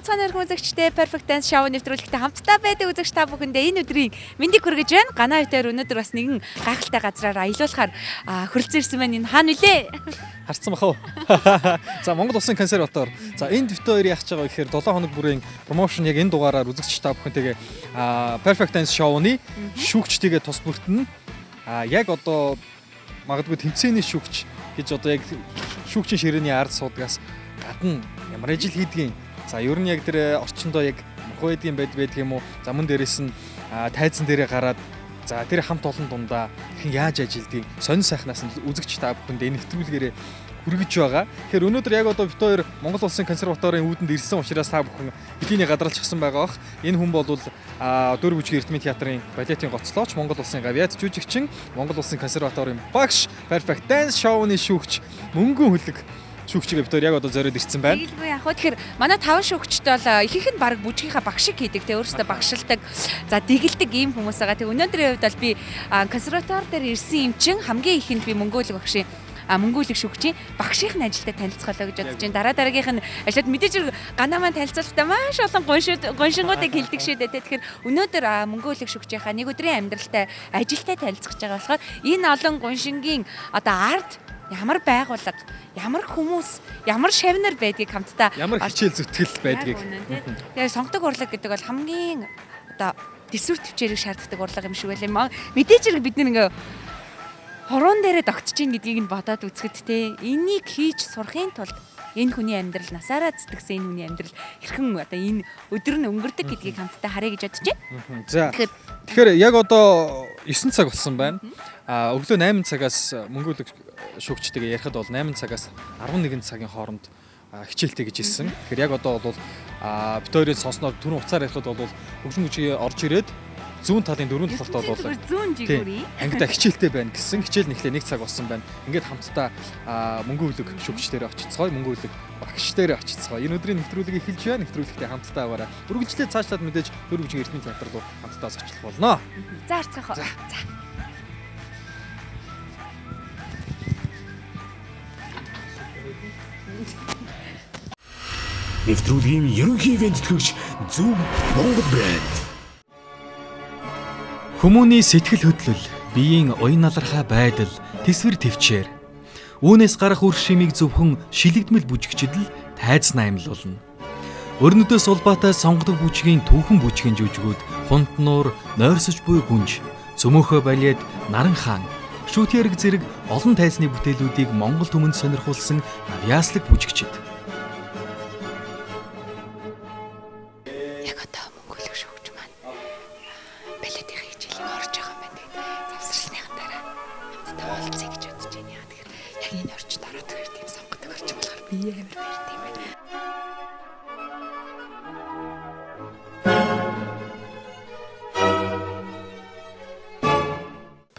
цааны өргөн үзэгчтэй Perfect Dance Show нэвтрүүлэгтээ хамтдаа байдаг үзэгч та бүхэндээ энэ өдрийн мэндийг хүргэж байна. Ганаа битээр өнөөдөр бас нэгэн гайхалтай газраар аялуулахаар хөрөлцөн ирсэн байна. Энэ хаана вүлээ? Харцсан бах уу. За Монгол Улсын консерватор. За энд бит хоёр яах гэж байгаа вэ гэхээр 7 хоног бүрийн промошн яг энэ дугаараар үзэгч та бүхэнтэйгээ Perfect Dance Show-ны шүүгчдийгээ тус бүртэн яг одоо магадгүй тэмцээний шүүгч гэж одоо яг шүүгчийн ширээний ард суудгаас гадна ямар ажил хийдгийг. За ер нь яг тэр орчиндоо яг мохоо байдгийн байдаг юм уу? За мөн дээрээс нь тайзан дээрээ гараад за тэр хамт олон дундаа хэн яаж ажилдгийг сонин сайхнаас нь үзэгч та бүхэнд энэ нэвтрүүлгээрээ хүргэж байгаа. Тэгэхээр өнөөдөр яг одоо бит хоёр Монгол Улсын консерваторийн үүдэнд ирсэн учраас та бүхэн бидний гадралчихсан байгаа бох. Энэ хүн бол Дөр бүжгийн эрдмийн театрын балетын гоцлооч, Монгол Улсын гавьяат жүжигчин, Монгол Улсын консерваторийн багш, Perfect Dance Show-ны шүүгч, мөнгөн хөлөг шүүгчгээ бит хоёр яг одоо зориод ирсэн байна. Тэгэлгүй яг хөө тэгэхээр манай 5 шүүгчтэй бол ихэнх нь баг бүжгийнхаа багш шиг хийдэг те өөрөөсөө багшилдаг. За дэгэлдэг ийм хүмүүс байгаа. Тэг өнөөдрийн хувьд бол би консерватор дээр ирсэн юм чин хамгийн ихэнд би мөнгөлөг багшийн мөнгөлөг шүүгчийн багшийн ажилтай танилцуулаа гэж бодож байна. Дараагийнх нь ажлууд мэдээж ганаа маань танилцуулалтаа маш олон гоншингуудыг хилдэг шүү дээ. Тэгэхээр өнөөдөр мөнгөлөг шүүгчийнхаа нэг өдрийн амьдралтай ажилтай танилцах гэж байгаа болохоор энэ олон гоншингийн одоо ард ямар байгууллага, ямар хүмүүс, ямар шавнар байдгийг хамтдаа ямар хичээл зүтгэл байдгийг. Тэгээ сонгодог урлаг гэдэг бол хамгийн одоо төсвөр төвчээрийг шаарддаг урлаг юм шиг байлаа. Мэдээж хэрэг бид нэг хорон дээрээ тогтож ийн гэдгийг нь бодоод үзэхэд те энийг хийж сурахын тулд энэ хүний амьдрал насаараа зүтгэсэн энэ хүний амьдрал хэрхэн одоо энэ өдөр нь өнгөрдөг гэдгийг хамтдаа харъя гэж бодож байна. За тэгэхээр яг одоо 9 цаг болсон байна. Өглөө 8 цагаас мөнгөлөг шүүгчтэйгээ ярихад бол 8 цагаас 11 цагийн хооронд хичээлтэй гэж хэлсэн. Тэгэхээр яг одоо бол бит хоёрын сонсноор түрүүн уцаар ярихад бол хөгжим бүжгийн орж ирээд зүүн талын дөрөв талд бол зүүн жигүүрий ангида хичээлтэй байна гэсэн. Хичээл нэхлээ 1 цаг болсон байна. Ингээд хамтдаа мөнгөлөг шүүгчдэрээ очицгоё, мөнгөлөг багшдэрээ очицгоё. Энэ өдрийн нэвтрүүлгийг эхэлж байна. Нэвтрүүлэгтээ хамтдаа аваарай. Үргэлжлээд цаашлаад мэдээж Дөр бүжгийн эрдмийн театр руу хамтдаа зочлох болно. За харцгаах. За. Нэвтрүүлгийн ерөнхий ивент төгч Зөв Монгол брэнд. Хүмүүний сэтгэл хөдлөл, биеийн уян алархай байдал, тэсвэр төвчээр. Үүнээс гарах үр шимийг зөвхөн шилэгдмэл бүжигчид л тайз наймлуулна. Өрнөдөөс улбаатай сонгодог бүжгийн түүхэн бүжгийн жүжигүүд Хунтнуур, Нойрсож буй гүнж, Цөмөөхөө балет, Наран хаан, Шүтэрэг зэрэг олон тайзны бүтээлүүдийг Монгол түмэнд сонирхуулсан авьяаслаг бүжигчид.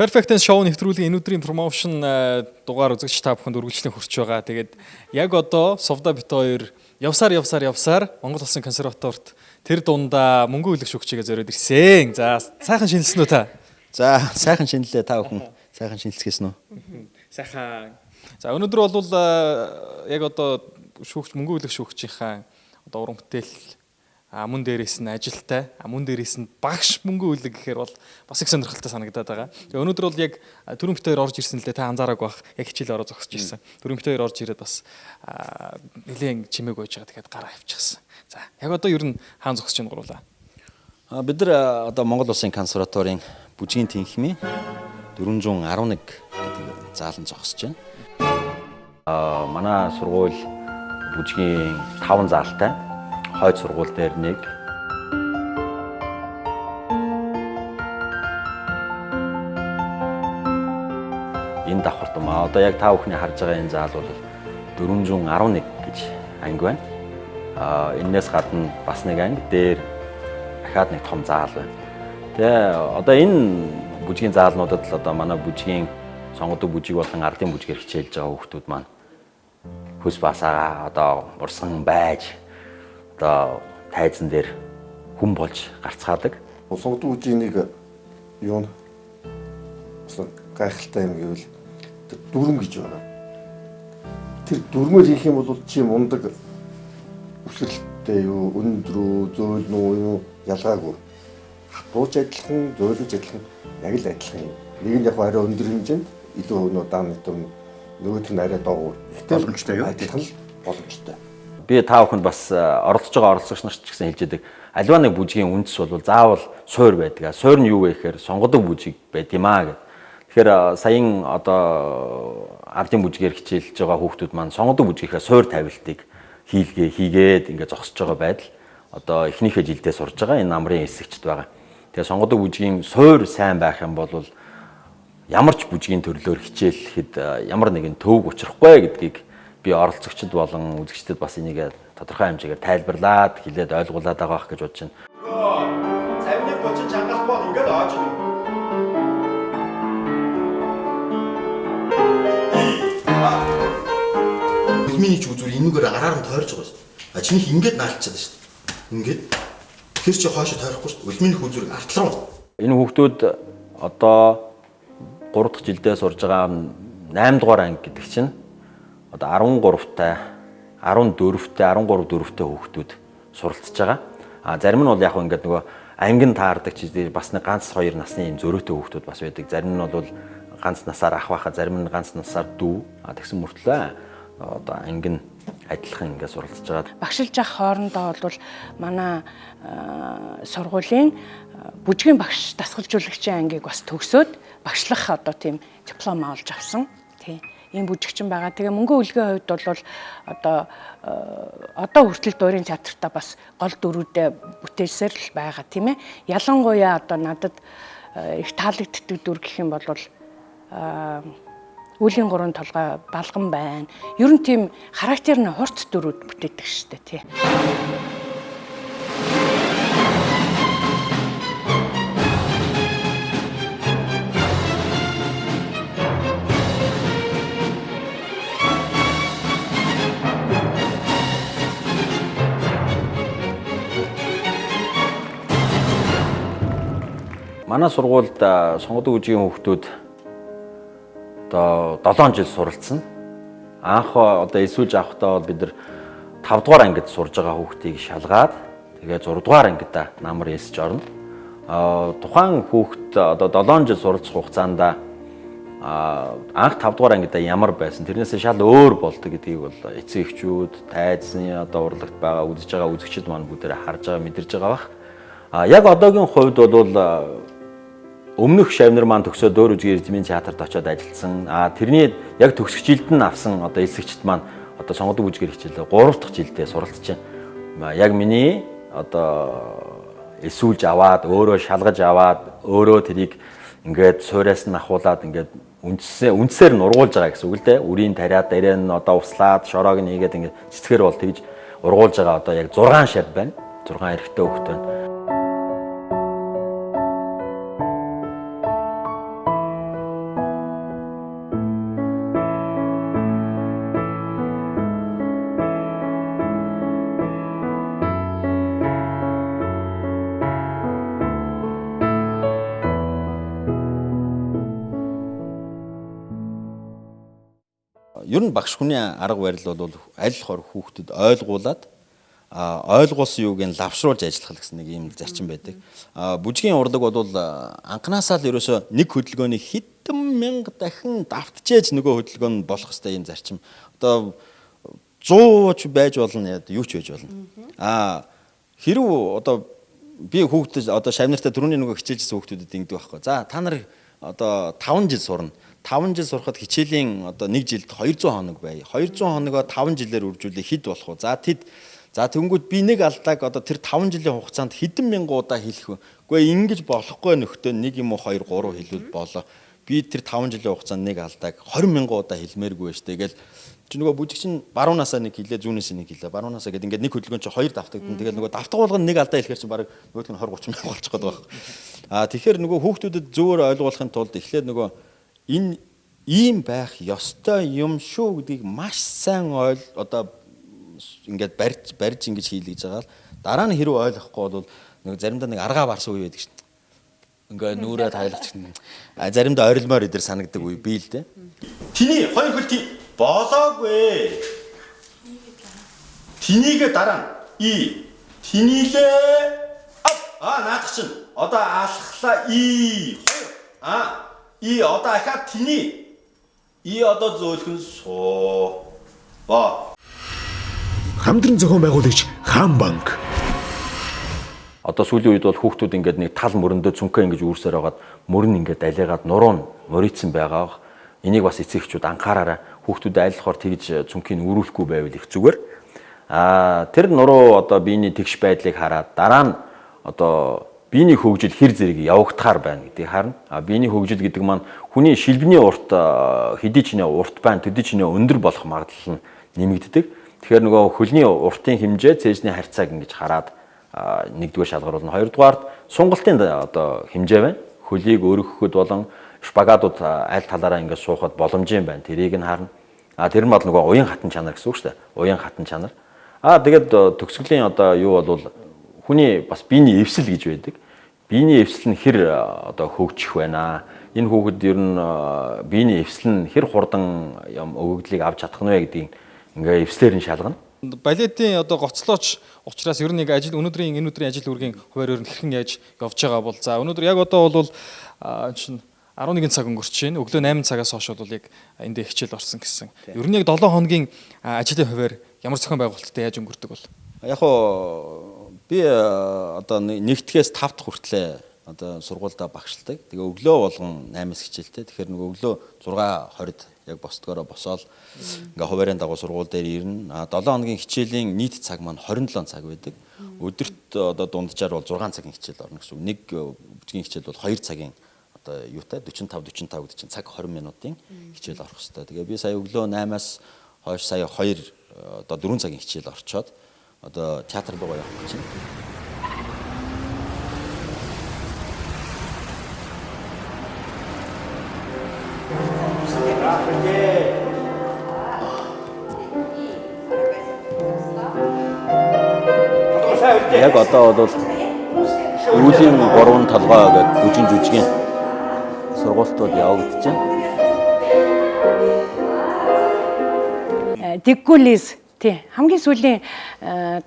Perfect Dance Show нэвтрүүлгийн энэ өдрийн промошн дугаар үзэгч та бүхэнд үргэлжлэн хүрч байгаа. Тэгээд яг одоо Совда бит хоёр явсаар Монгол Улсын консерваторт тэр дундаа мөнгөлөг шүүгчгээ зориод ирсэн. За сайхан шинэлсэн үү та? За сайхан шинэлээ та бүхэн. Сайхан шинэлцгээсэн үү? Сайхан. За өнөөдөр бол яг одоо шүүгч мөнгөлөг шүүгчийнхаа одоо уран бүтээл мөн дээрээс нь ажилтай, мөн дээрээс нь багш мөнгөлөг гэхээр бол бас их сонирхолтой санагдаад байгаа. Тэгээ өнөөдөр бол яг Төрөн бит хоёр орж ирсэн лээ та анзаараагүй бах. Яг хичээл ороо зогсож ирсэн. Төрөн бит хоёр орж ирээд бас нэлээд чимээг ойж байгаа. Тэгээд гараа авчихсан. За яг одоо ер нь хаан зогсож ийн гурлаа. Бид нар одоо Монгол Улсын консерваторийн бүжгийн тэнхимийн 411 гэдэг заалан зогсож байна. Манай сургууль бүжгийн 5 заалтай. Хойд сургууль дээр нэг. Энэ давхартан одоо яг та бүхний харж байгаа энэ заал бол 411 гэж анги байна. Энээс гадна бас нэг анги дээр дахиад нэг том заал байна. Тэгээ одоо энэ бүжгийн заалнуудад л одоо манай бүжгийн сонгодог бүжиг болон ардын бүжгээр хичээлж байгаа хүүхдүүд маань хөс басаа одоо урсан байж одоо тайзан дээр хүн болж гарцгаадаг. Сонгодог бүжгийн нэг юу нь гайхалтай юм гэвэл дүрм гэж байна. Тэр дүрмээр хийх юм бол чи мундаг өсвөл хүүхдтэй юу өндөр үү зөөл нүү юу ялгаагүй. Хатууч адилхан, зөөлөж адилхан яг л адилхан юм. Нэг нь яг арай өндөр хэмжээнд илүү өнөө даан нэтэм нөгөөх нь арай доогуур. Боломжтой юу? Адилхан л боломжтой. Би та бүхэнд бас оролцож байгаа оролцогч нарт ч гэсэн хэлж яадаг. Альва нэг бүжгийн үндэс бол заавал суур байдаг. Суур нь юу вэ гэхээр сонгодог бүжиг байд юм аа гэдэг. Тэгэхээр саяын одоо ардын бүжгээр хичээлж байгаа хүүхдүүд маань сонгодог бүжгийнхээ суур тавилтыг хийгээд ингээд зогсож байгаа байдал одоо эхнийхээ жилдээ сурж байгаа энэ намрын эсэгчд байгаа. Тэгээ сонгодог бүжгийн суур сайн байх юм бол ямар ч бүжгийн төрлөөр хичээлэхэд ямар нэгэн төвөг учрахгүй гэдгийг би оролцогчд болон үзэгчдэд бас энийг тодорхой хэмжээгээр тайлбарлаад хэлээд ойлгуулад байгаа гэж бодож байна. Цавны бочин чангалахгүй ингээд оож байна. Миний ч үзүүр энэгээр араар нь тойрж байгаа шүү дээ. А чиний ингээд наалчаад шүү дээ. Ингээд тэр чи хоошо тойрохгүй шүү дээ. Үлмийн үзүүр артлаа. Энэ хүүхдүүд одоо 3 дахь жилдээ сурж байгаа 8 дугаар анги гэдэг чинь одоо 13-тай 14-тэй 13-4-тэй хүүхдүүд суралцж байгаа. А зарим нь бол яг ингээд нөгөө ангин таардаг ч бас нэг ганц 2 насны юм зөрөөтэй хүүхдүүд бас байдаг. Зарим нь бол ганц насаар ах байхаа, зарим нь ганц насаар дүү. А тэгсэн мөртлөө одоо ангин адилхан ингээд суралцж байгаа. Багшилж ах хоорондоо бол манай сургуулийн бүжгийн багш дасгалжуулагчийн ангийг бас төгсөөд багшлах одоо тийм диплом олж авсан. Тийм. Ийм бүжигчин байгаа. Тэгээ мөнгө үлгийн хувьд бол одоо хүртэл дуурийн театртаа бас гол дүрүүдээ бүтээсээр л байгаа тийм ээ. Ялангуяа одоо надад их таалагддаг дүр гэх юм бол Үлийн 3 толгой балган байна. Ер нь тийм характер нь хурц дүрүүд бүтээдэг шүү дээ тий. Манай сургуульд сонгодог бүжгийн хүүхдүүд одоо 7 жил суралцсан. Анх одоо эсвэлж авахдаа бол бид нар 5 дугаар ангид сурж байгаа хүүхдийг шалгаад тэгээ 6 дугаар ангидаа намар эсэж орно. Тухайн хүүхд одоо 7 жил суралцах хугацаанд анх 5 дугаар ангидаа ямар байсан тэрнээс шал өөр болдог гэдгийг бол эцэг эхчүүд, тайзны одоо урлагт байгаа үзэж байгаа үзэгчид маань бүгдээ харж байгаа мэдэрж байгаа бах. Яг одоогийн хувьд бол өмнөх шавнар маань төгсөөд дөөр үзгийн эрдмийн театрт очиод ажилласан. Тэрний яг төгсөх жилд нь авсан одоо эсэгчд маань одоо сонгодог бүжгээр хичээлээ 3 дахь жилдээ суралцж байна. Яг миний одоо эсүүлж аваад, өөрөө шалгаж аваад, өөрөө тэрийг ингээд суураас нь ахуулаад ингээд үндсээр нь ургуулж байгаа гэсэн үг л дээ. Үрийн тариад дээрээ нь одоо услаад, шороог нь хийгээд ингээд цэцгээр бол тэгж ургуулж байгаа одоо яг 6 шав байна. 6 эрэгтэй хүүхэд байна. Ер нь багш хүний арга барил бол аль хор хүүхдэд ойлгуулад ойлгуулсан юуг нь лавшруулж ажиллах гэсэн нэг юм зарчим байдаг. Бүжгийн урлаг бол анханасаа л ерөөсөө нэг хөдөлгөөнийг хэдэн мянга дахин давтжээж нөгөө хөдөлгөөн нь болох хэвээр юм зарчим. Одоо 100 ч байж болно, юу ч байж болно. Хэрв одоо би хүүхдэд одоо шавнартаа түрүүний нөгөө хичээлжсэн хүүхдүүдэд ингэдэг байхгүй. За та нар одоо 5 жил сурна. 5 жил сурахад хичээлийн одоо 1 жилд 200 хоног бай. 200 хоногоо 5 жилээр үржүүлээ хэд болох вэ? За тэнгүүд би нэг алдааг одоо тэр 5 жилийн хугацаанд хэдэн мянган удаа хэлэх вэ? Үгүй ингэж болохгүй нөхтөө 1 юм уу 2 3 хэлвэл болоо. Би тэр 5 жилийн хугацаанд нэг алдааг 20 мянган удаа хэлмээргүй байж тэгээл чи нөгөө бүжигчин баруунасаа нэг хэлээ, зүүнээс нэг хэлээ. Баруунасаа гэдэг ингээд нэг хөдөлгөөн чи 2 давтагдана. Тэгэл нөгөө давтгуулгын нэг алдаа хэлэхээр чи баг нөгөөх нь 20 30 мянга болчих гээд байгаа. Тэгэхээр нөгөө хүүхдүүдэд зөвөр ойлгуулахын тулд эхлээд нөгөө энэ ийм байх ёстой юм шүү гэдгийг маш сайн одоо ингээд барьж ингэж хийлгэж байгаа л дараа нь хэрэг ойлгохгүй бол нэг заримдаа нэг аргаа барсан үе байдаг шин. Ингээ нүрээ тайлгач. Заримдаа ойрлмоор идэр санагдаг үе бий л дээ. Тиний хоёр хөл тий болоогүй. Тинийгээ дараа нь И. Тинилээ. Наадах чинь. Одоо алхлаа. И. И одоо ахаад тиний. И одоо зөөлхөн суу. Ба. Хамтран зохион байгуулагч Хаан банк. Одоо сүүлийн үед бол хүүхдүүд ингээд нэг тал мөрөндөө цүнхээ ингэж үүрсээр хагаад мөрөн ингээд алиагаад нуруу мөрийцэн байгаа. Энийг бас эцэгчүүд анхаараарай. Хүүхдүүдэд айлхаар тэгж цүнхийг өрүүлэхгүй байвал их зүгээр. Тэр нуруу одоо биений тэгш байдлыг хараад дараа нь одоо биений хөгжил хэр зэрэг явагдахаар байна гэдгийг харна. Биений хөгжил гэдэг маань хүний шилбэний урт хэдий ч нэ урт байна, төдий ч нэ өндөр болох магадлал нь нэмэгддэг. Тэгэхээр нөгөө хөлний уртын хэмжээ цээжний харьцааг ингэж хараад нэгдүгээр шалгуур болно. Хоёрдугаарт сунгалтын одоо хэмжээ байна. Хөлийг өөргөхөд болон шпагатууд аль талаараа ингэж суухад боломжийн байна. Тэрийг нь харна. Тэр нь бол нөгөө уян хатан чанар гэсэн үг шүү дээ. Уян хатан чанар. Тэгээд төгсгөлийн одоо юу бол хүний бас биений эвсэл гэж байдаг. Биений эвсэл нь хэр одоо хөгжих байна. Энэ хүүхэд ер нь биений эвсэл нь хэр хурдан өгөгдлийг авч чадах нь вэ гэдгийг ингээ эвслэр нь шалгана. Балетын одоо гоцлооч учраас ер нь нэг ажил өнөөдрийн ажил үргийн хуваар ер нь хэрхэн яаж явж байгаа бол за өнөөдөр яг одоо бол чинь 11 цаг өнгөрч байна. Өглөө 8 цагаас хойш бол яг эндээ хичээл орсон гэсэн. Ер нь яг 7 хоногийн ажлын хуваар ямар зохион байгуулалттай яаж өнгөрдөг бол? Яг хоо би одоо 1-ээс 5 дахь хүртлээ одоо сургуультай багшилдаг. Тэгээ өглөө болгон 8-аас хичээлтэй. Тэгэхээр нөгөө өглөө 6:20-д яг босдгоороо босоод ингээ хуваарийн дагуу сургууль дээр ирнэ. 7 хоногийн хичээлийн нийт цаг маань 27 цаг байдаг. Өдөрт одоо дунджаар бол 6 цагийн хичээл орно гэсэн үг. Нэг бүжгийн хичээл бол 2 цагийн одоо юутай 45 гэдэг чинь цаг 20 минутын хичээл орох хэвээр. Тэгээ би сая өглөө 8-аас хойш сая 2 одоо 4 цагийн хичээл орчоод одоо театр руу явах гэж байна. Яг одоо бол үүлийн 3 толгой гэдэг бүжгийн жүжигэн сургуультууд явагдаж байна. Дэггүлис тий хамгийн сүүлийн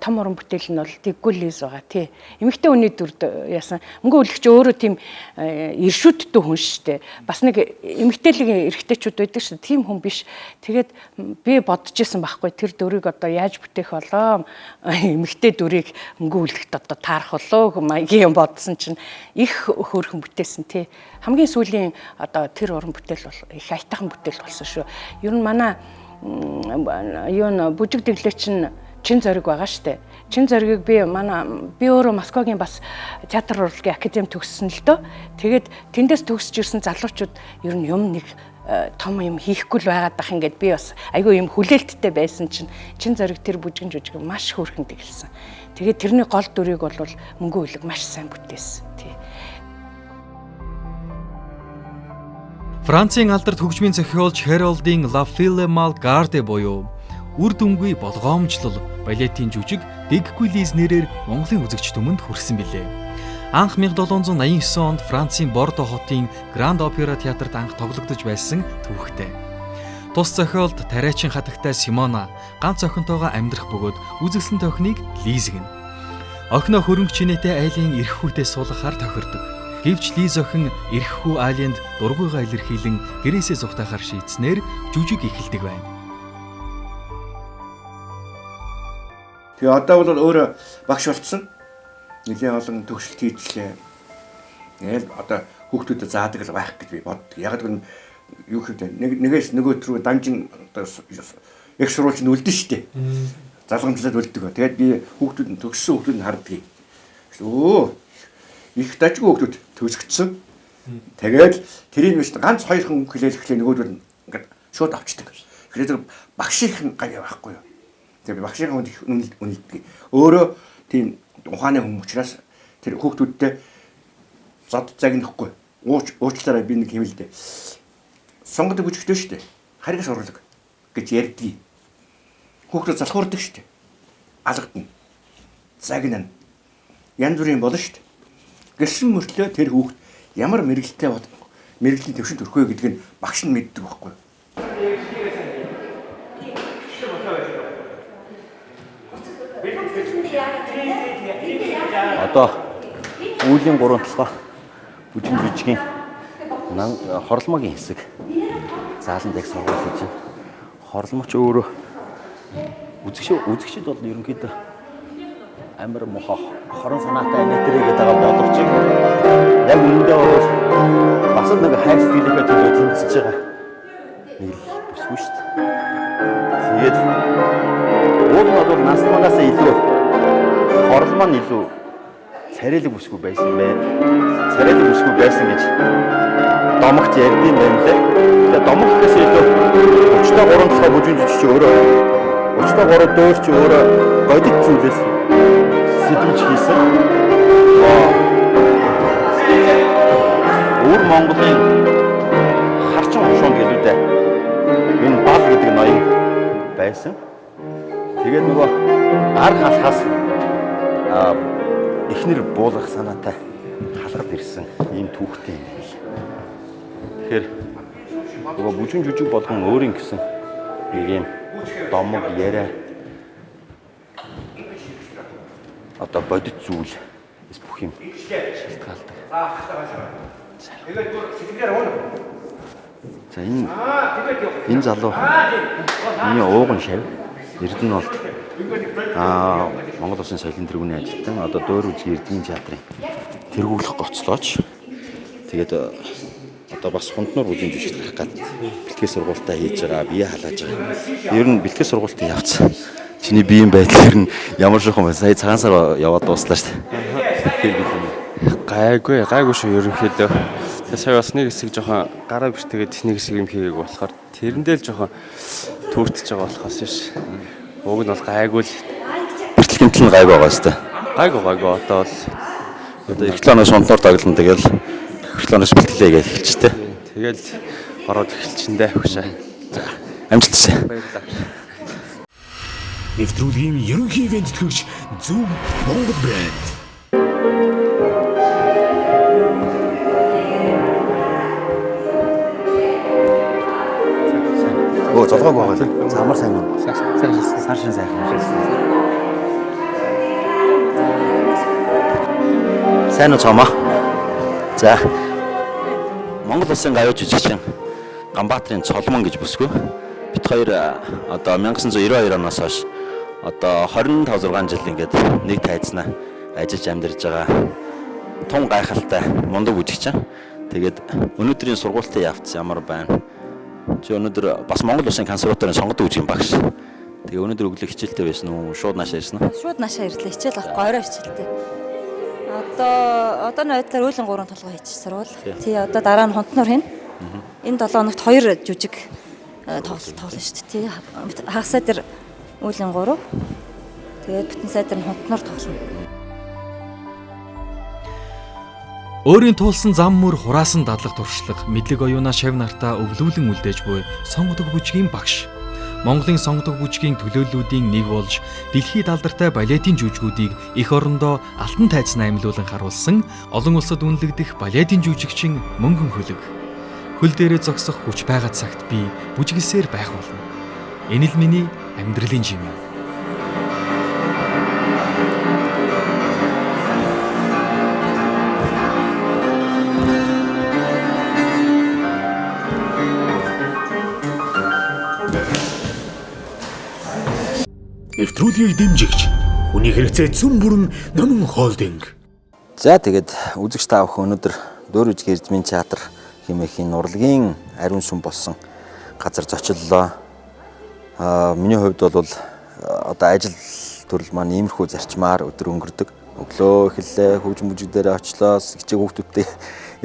том уран бүтээл нь бол Дэггүлис байгаа тий. Эмэгтэй хүний дүрд яасан мөнгө өлөгч өөрөө тийм иршүүдтэй хүн шүү дээ. Бас нэг эмэгтэйлэг эрэгтэйчүүд байдаг шүү дээ. Тийм хүн биш. Тэгээд би бодож исэн байхгүй тэр дүрийг одоо яаж бүтээх болоо эмэгтэй дүрийг мөнгө өлөгт одоо таарах болоо маягийн бодсон чинь их хөөрхөн бүтээсэн тий. Хамгийн сүүлийн одоо тэр уран бүтээл бол их аятайхан бүтээл болсон шүү. Ер нь манай юу н бүжиг дэглэгч нь Чин зориг байгаа штэ. Чин зоригийг би өөрөө Москвагийн бас театр урлагийн академи төгссөн л дөө. Тэгээд тэндээс төгсөж ирсэн залуучууд ер нь юм нэг том юм хийхгүй л байгаад бах ингээд би бас айгүй юм хүлээлттэй байсан чинь Чин зориг тэр бүжгэн жүжиг маш хөөрхөн дэглэсэн. Тэгээд тэрний гол дүрийг бол мөнгө өлөг маш сайн бүтээсэн. Тий. Францын алдарт хөгжмийн зохиолч Хэролдын La Fille Malgarde буюу үр дүнгүй болгоомжлол балетын жүжиг Дэггүлис нэрээр Монголын үзэгч түмэнд хүрсэн билээ. Анх 1789 онд Францын Бордо хотын Гранд Опера театрт анх тоглогдож байсан түүхтэй. Тус зохиолд тариачин хатагтай Симона ганц охинтойгоо амьдрах бөгөөд үзэгсэн тохиныг Лизгэн. Охиноо хөрөнгө чинээтэй айлын эрх хүүтэй суулгахаар тохирдог. Гэвч Лиз охин эрх хүү Айлинд дургуйгаа илэрхийлэн гэрээсээ зугатахаар шийдснээр жүжиг эхэлдэг байна. Тэгээ одоо бол өөрөө багш болцсон. Нэлээд олон төгсөлт хийжлээ. Тэгэл одоо хүүхдүүдэд заадаг л байх гэж би боддог. Яг л юу гэвэл нэгээс нөгөөт рүү данжин одоо их сурвалж нь үлдэн штэ. Залгамжлаад үлддэг. Тэгээд би хүүхдүүд нь төгссөн хүүхдүүд нь харддаг. Их дажгүй хүүхдүүд төгсгдсөн. Тэгээд тэрийг биш ганц хоёр хүн хэлэлэхлээр нөгөөдөл ингээд шууд авчдаг. Тэгэхээр багшийн гавь байхгүй юу? Тэгээд багшийн хүнд их үнэлдэг. Өөрөө тийм ухааны хүн учраас тэр хүүхдүүдтэй зод загнахгүй. Уучлаарай би нэг хэмэлдэ. Сонгодог бүжигтэй шүү дээ. Харигас оруулаг гэж ярьдгийг. Хүүхдүүд залхуурдаг шүү дээ. Алгадна. Загнана. Янз бүрийн болно шүү дээ. Гэсэн мөртлөө тэр хүүхд ямар мэрэгэлтэй мэрэглийн төвшөнд төрөх вэ гэдгийг багш нь мэддэг байхгүй юу? Одоо үүлийн 3 толгой бүжиг жүжигийн хорломогийн хэсэг зааланд яг сургууль гэж байна. Хорломоч өөрөө үзэгчид бол ерөнхийдөө амар мохоо хорон санаатай анитэрээ гэдэг байгаа боловч яг үүндээ бол бас нэг хайр сэтгэлийнхээ төлөө тэмцэж байгаа нэг бүсгүй шүү дээ. Тэгээд уул нь бол наснаас илүү хорлол маань илүү царайлаг бүсгүй байсан бэ. Царайлаг бүсгүй байсан гэж домогт ярьдсан байна лээ. Тэгээд домог гэхээс илүү 33 толгой бүжиг жүжигч өөрөө 33 дөөр чи өөрөө годит зүйлээс сэтгүүлж хийсэн. Өвөр Монголын харчин хушуунд гэлүүдээ энэ бал гэдэг ноён байсан. Тэгээд нөгөө арга халахаас эхнэр буулгах санаатай халахад ирсэн ийм түүхтэй юм байна. Тэгэхээр нөгөө бүжиг жүжиг болгон өөрийн гэсэн нэг юм домог яриа одоо бодит зүйл бүх юм шалтгаалдаг. За энэ залуу миний ууган шав Эрдэнэ бол Монгол Улсын соёлын тэргүүний ажилтан одоо Дөөр үзгийн Эрдэнэ театрын тэргүүлэх гоцлооч. Тэгээд одоо бас Хунднуур бүжиг жүжиглэх гад бэлтгэл сургуультаа хийж байгаа, бие халааж байгаа. Ер нь бэлтгэл сургуультаа явцсан. Чиний биеийн байдлаар нь ямар шохон байна. Сая цагаан сар яваад дууслаа шүү дээ. Гайгүй шүү ерөнхийдөө. Тэгээ сая бас нэг хэсэг жоохон гараа бэртгээд нэг хэсэг юм хийгээг болохоор тэрэндээ л жоохон түүртэж байгаа болохоос биш. Уг нь бол гайгүй л бэртлэгэнтэл нь гайгүй байгаа шүү дээ. Гайгүй одоо бол одоо эх 7 оноос Хунднуур тоглоно тэгэл эх 7 оноос бэлтгэлээ гэж хэлчихтэй. Тэгэл ороод эхэлчихэндээ хөшөө. За амжилттай. Баярлалаа. Нэвтрүүлгийн ерөнхий ивент төгч Зөв Монгол брэнд. Оо золгоог байгаа тийм. Замар сайн уу? Сар шин сайхан. Сайн уу цаамаа? За. Монгол Улсын гавьяа жүжигчин Ганбаатарын Цолмон гэж бүсгүй. Бид хоёр одоо 1992 оноос хойш одоо 25 6 жил ингээд нэг тайзнаа ажиллаж амьдарч байгаа тун гайхалтай мундаг бүжигчин. Тэгээд өнөөдрийн сургуультад явц ямар байна? Чи өнөөдөр бас Монгол Улсын консерваторийн сонгодог бүжгийн багш. Тэгээ өнөөдөр өглөө хичээлтэй байсан уу? Шууд наашаа ирсэн үү? Шууд наашаа ирлээ. Хичээл авахгүй орой хичээлтэй. Одоо найдлаар өөлөн 3 толгой хийчих сурвал. Тий одоо дараа нь Хунднуур хийнэ. Энэ 7 хоногт 2 жүжиг тоглолно шүү дээ. Тий хагасаа дээр өөлөн 3. Тэгээд бүтэн сайдар нь Хунднуур тоглоно. Өөрийн туулсан зам мөр хураасан дадлах туршлага мэдлэг оюунаа шав нартаа өвлүүлэн үлдээж буй сонгодог бүжгийн багш. Монголын сонгодог бүжгийн төлөөллүүдийн нэг болж дэлхийд алдартай балетын жүжигүүдийг эх орондоо алтан тайз наймлуулан харуулсан олон улсад үнэлэгдэх балетын жүжигчин Мөнгөн Хөлөг. Хөл дээрээ зогсох хүч байгаа цагт би бүжиглсээр байх болно. Энэ л миний амьдралын жим юм. Нэвтрүүлгийг дэмжигч хүний хэрэгцээ цөм бүрэн Номон холдинг. За тэгээд үзэгч та бүхэн өнөөдөр Дөөр үзгийн Эрдмийн театр хэмээхийн урлагийн ариун сүм болсон газар зочлоо. Миний хувьд бол одоо ажил төрөл маань иймэрхүү зарчмаар өдөр өнгөрдөг. Өглөө эхэллээ, хөгжим бүжиг дээр очлоо, хичээг хүүхдүүдтэй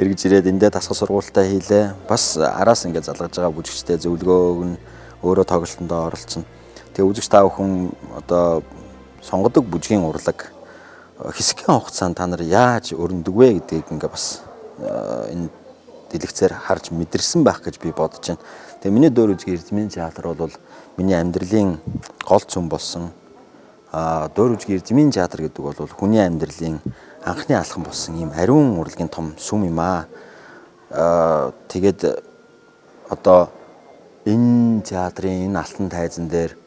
эргэж ирээд эндээ тасгал сургуультаа хийлээ. Бас араас ингээд залгаж байгаа бүжигчтэй зөвлөгөө өгнө, өөрөө тоглолтондоо оролцсон. Тэгээ үзэгч та бүхэн одоо сонгодог бүжгийн урлаг хэсгийн хугацаанд та нар яаж өрнөдөг вэ гэдгийг ингээ бас энэ дэлгэцээр харж мэдэрсэн байх гэж би бодож байна. Тэгээ миний Дөөр үзгийн Эрдмийн театр бол миний амьдралын гол цөм болсон. Дөөр үзгийн Эрдмийн театр гэдэг бол хүний амьдралын анхны алхам болсон ийм ариун урлагийн том сүм юм аа. Тэгээд одоо энэ театрын энэ алтан тайзан дээр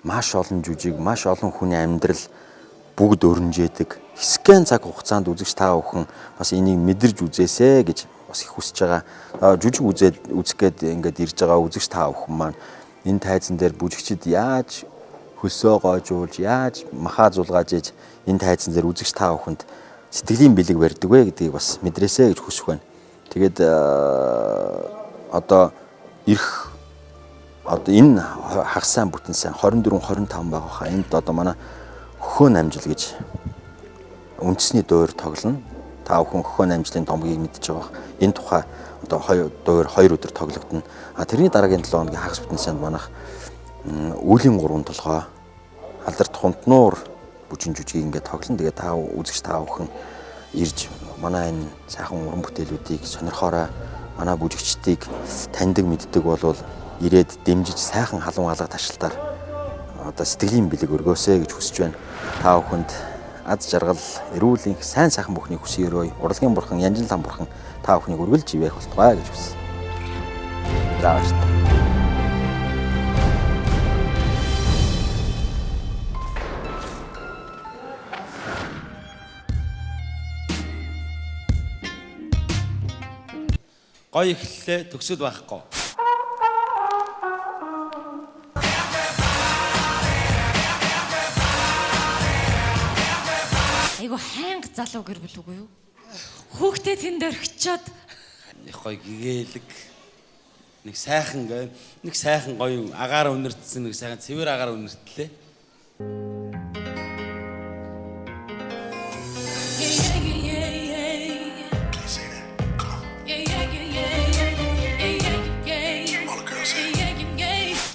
маш олон жүжиг, маш олон хүний амьдрал бүгд өрнжээдэг. Хэсгэн цаг хугацаанд үзэгч та бүхэн бас энийг мэдэрч үзээсэй гэж бас их хүсэж байгаа. Жүжиг үзэх гээд ингээд ирж байгаа үзэгч та бүхэн маань энэ тайзан дээр бүжигчид яаж хөлсөө гоожуулж, яаж махаа зулгааж иж энэ тайзан дээр үзэгч та бүхэнд сэтгэлийн бэлэг барьдаг вэ гэдгийг бас мэдрээсэй гэж хүсэх байна. Тэгээд одоо ирэх энэ хагас сайн бүтэн сайн 24 25 байгаа хаа энд одоо манай хөхөө намжил гэж үндэсний дуур тоглоно. Та бүхэн хөхөө намжлын томгийг мэдж байгаа. Энэ тухай одоо дуур 2 өдөр тоглогдно. Тэрний дараагийн 7 хоногийн хагас бүтэн санд манайх үлийн 3 толгой алдарт хунтнуур бүжин жүжиг ингээд тоглоно. Тэгээд та үзэгч та бүхэн ирж манай энэ сайхан уран бүтээлүүдийг сонирхоорой. Манай бүжигчдийг таньдаг мэддэг болвол ирээд дэмжиж сайхан халуун алга ташаалтаар одоо сэтгэлийн бэлэг өргөөсэй гэж хүсэж байна. Та бүхэнд аз жаргал, эрүүл энх, сайн сайхан бүхнийг хүсье. Урлагийн бурхан, янжин лам бурхан та бүхнийг үргэлж ивэх болтугай гэж хүсье. Зааварт. Гоё эхлэлээ төгсөд байхгүй. Айгу хаанг залуу гэр бүл үгүй юу? Хүүхдээ тэнд орхичоод Нэг гоё гэгээлэг. Нэг сайхан гээ. Нэг сайхан гоё агаар үнэртсэн, нэг сайхан цэвэр агаар үнэртлээ.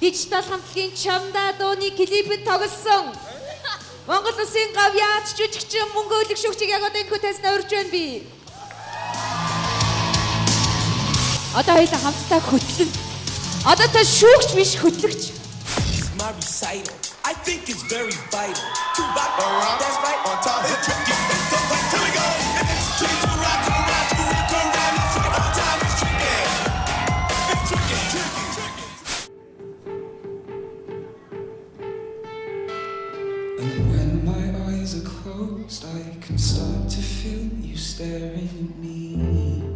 Дижитал хамтлагийн чамда дууны клипэд тоглосон Монгол Улсын гавьяач жүжигчин мөнгө өлөг шүүгчийг яг одоо энэ хөтөснө урьж байна би. Одоо хоёул хамтдаа хөтлөн. Одоо та шүүгч биш хөтлөгч. I think it's very vital to rock around. That's right. On top of the tricky. Here we go. It's tricky to rock around, to rock around. It's tricky. On top it's tricky. It's tricky, tricky, tricky. And when my eyes are closed, I can start to feel you staring at me.